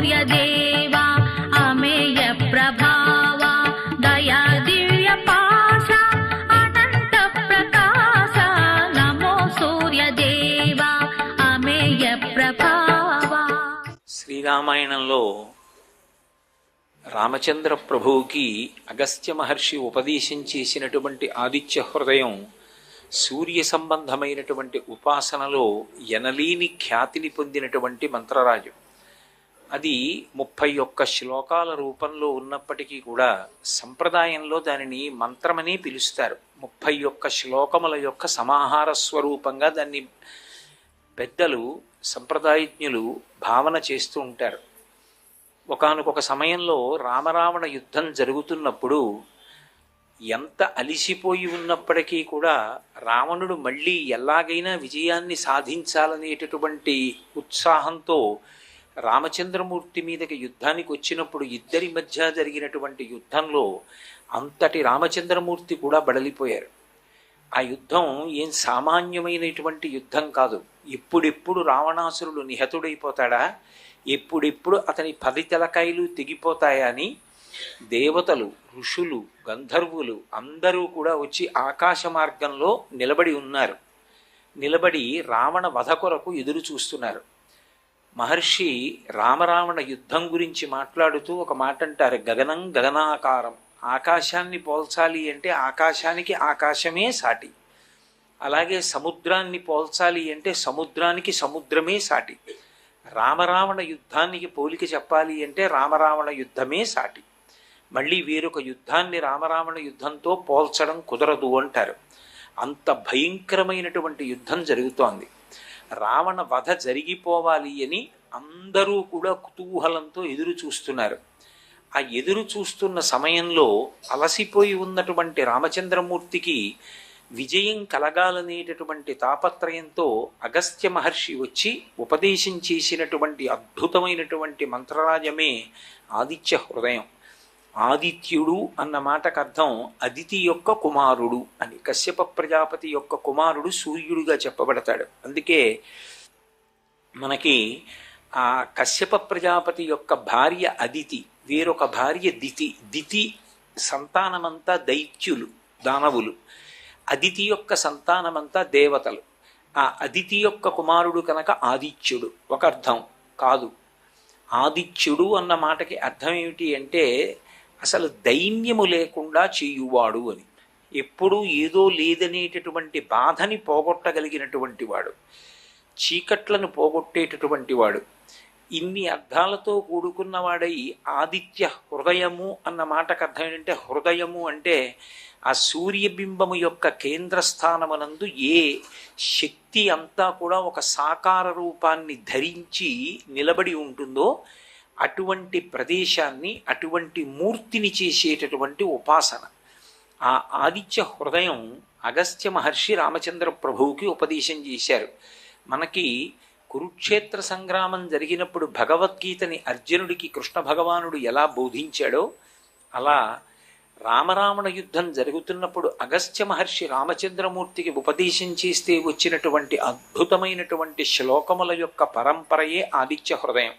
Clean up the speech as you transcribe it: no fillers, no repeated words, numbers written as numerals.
సూర్యదేవా అమేయ ప్రభావ దయా దివ్య పాశ అనంత ప్రకాశ నమో సూర్యదేవా అమేయ ప్రభావ. శ్రీరామాయణంలో రామచంద్ర ప్రభువుకి అగస్త్య మహర్షి ఉపదేశం చేసినటువంటి ఆదిత్య హృదయం సూర్య సంబంధమైనటువంటి ఉపాసనలో ఎనలేని ఖ్యాతిని పొందినటువంటి మంత్రరాజు. అది 31 శ్లోకాల రూపంలో ఉన్నప్పటికీ కూడా సంప్రదాయంలో దానిని మంత్రమనే పిలుస్తారు. 31 శ్లోకముల యొక్క సమాహార స్వరూపంగా దాన్ని పెద్దలు సంప్రదాయజ్ఞులు భావన చేస్తూ ఉంటారు. ఒకానొక సమయంలో రామరావణ యుద్ధం జరుగుతున్నప్పుడు ఎంత అలిసిపోయి ఉన్నప్పటికీ కూడా రావణుడు మళ్ళీ ఎలాగైనా విజయాన్ని సాధించాలనేటటువంటి ఉత్సాహంతో రామచంద్రమూర్తి మీదకి యుద్ధానికి వచ్చినప్పుడు ఇద్దరి మధ్య జరిగినటువంటి యుద్ధంలో అంతటి రామచంద్రమూర్తి కూడా బడలిపోయారు. ఆ యుద్ధం ఏం సామాన్యమైనటువంటి యుద్ధం కాదు. ఎప్పుడెప్పుడు రావణాసురుడు నిహతుడైపోతాడా, ఎప్పుడెప్పుడు అతని 10 తలకాయలు తెగిపోతాయా అని దేవతలు, ఋషులు, గంధర్వులు అందరూ కూడా వచ్చి ఆకాశ మార్గంలో నిలబడి ఉన్నారు. నిలబడి రావణ వధ కొరకు ఎదురు చూస్తున్నారు. మహర్షి రామరావణ యుద్ధం గురించి మాట్లాడుతూ ఒక మాట అంటారు, గగనం గగనాకారం. ఆకాశాన్ని పోల్చాలి అంటే ఆకాశానికి ఆకాశమే సాటి, అలాగే సముద్రాన్ని పోల్చాలి అంటే సముద్రానికి సముద్రమే సాటి. రామరావణ యుద్ధానికి పోలిక చెప్పాలి అంటే రామరావణ యుద్ధమే సాటి. మళ్ళీ వేరొక యుద్ధాన్ని రామరావణ యుద్ధంతో పోల్చడం కుదరదు అంటారు. అంత భయంకరమైనటువంటి యుద్ధం జరుగుతోంది. రావణ వధ జరిగిపోవాలి అని అందరూ కూడా కుతూహలంతో ఎదురు చూస్తున్నారు. ఆ ఎదురు చూస్తున్న సమయంలో అలసిపోయి ఉన్నటువంటి రామచంద్రమూర్తికి విజయం కలగాలనేటటువంటి తాపత్రయంతో అగస్త్య మహర్షి వచ్చి ఉపదేశం చేసినటువంటి అద్భుతమైనటువంటి మంత్రరాజమే ఆదిత్య హృదయం. ఆదిత్యుడు అన్న మాటకు అర్థం అదితి యొక్క కుమారుడు అని. కశ్యప ప్రజాపతి యొక్క కుమారుడు సూర్యుడుగా చెప్పబడతాడు. అందుకే మనకి ఆ కశ్యప ప్రజాపతి యొక్క భార్య అదితి, వేరొక భార్య దితి. దితి సంతానమంతా దైత్యులు, దానవులు. అదితి యొక్క సంతానమంతా దేవతలు. ఆ అదితి యొక్క కుమారుడు కనుక ఆదిత్యుడు ఒక అర్థం కాదు. ఆదిత్యుడు అన్న మాటకి అర్థం ఏమిటి అంటే అసలు దైన్యము లేకుండా చేయువాడు అని. ఎప్పుడూ ఏదో లేదనేటటువంటి బాధని పోగొట్టగలిగినటువంటి వాడు, చీకట్లను పోగొట్టేటటువంటి వాడు. ఇన్ని అర్థాలతో కూడుకున్నవాడై ఆదిత్య హృదయము అన్న మాటకు అర్థం ఏంటంటే, హృదయము అంటే ఆ సూర్యబింబము యొక్క కేంద్రస్థానమునందు ఏ శక్తి అంతా కూడా ఒక సాకార రూపాన్ని ధరించి నిలబడి ఉంటుందో అటువంటి ప్రదేశాన్ని, అటువంటి మూర్తిని చేసేటటువంటి ఉపాసన. ఆ ఆదిత్య హృదయం అగస్త్య మహర్షి రామచంద్ర ప్రభువుకి ఉపదేశం చేశారు. మనకి కురుక్షేత్ర సంగ్రామం జరిగినప్పుడు భగవద్గీతని అర్జునుడికి కృష్ణ భగవానుడు ఎలా బోధించాడో అలా రామరావణ యుద్ధం జరుగుతున్నప్పుడు అగస్త్య మహర్షి రామచంద్రమూర్తికి ఉపదేశం చేస్తే వచ్చినటువంటి అద్భుతమైనటువంటి శ్లోకముల యొక్క పరంపరయే ఆదిత్య హృదయం.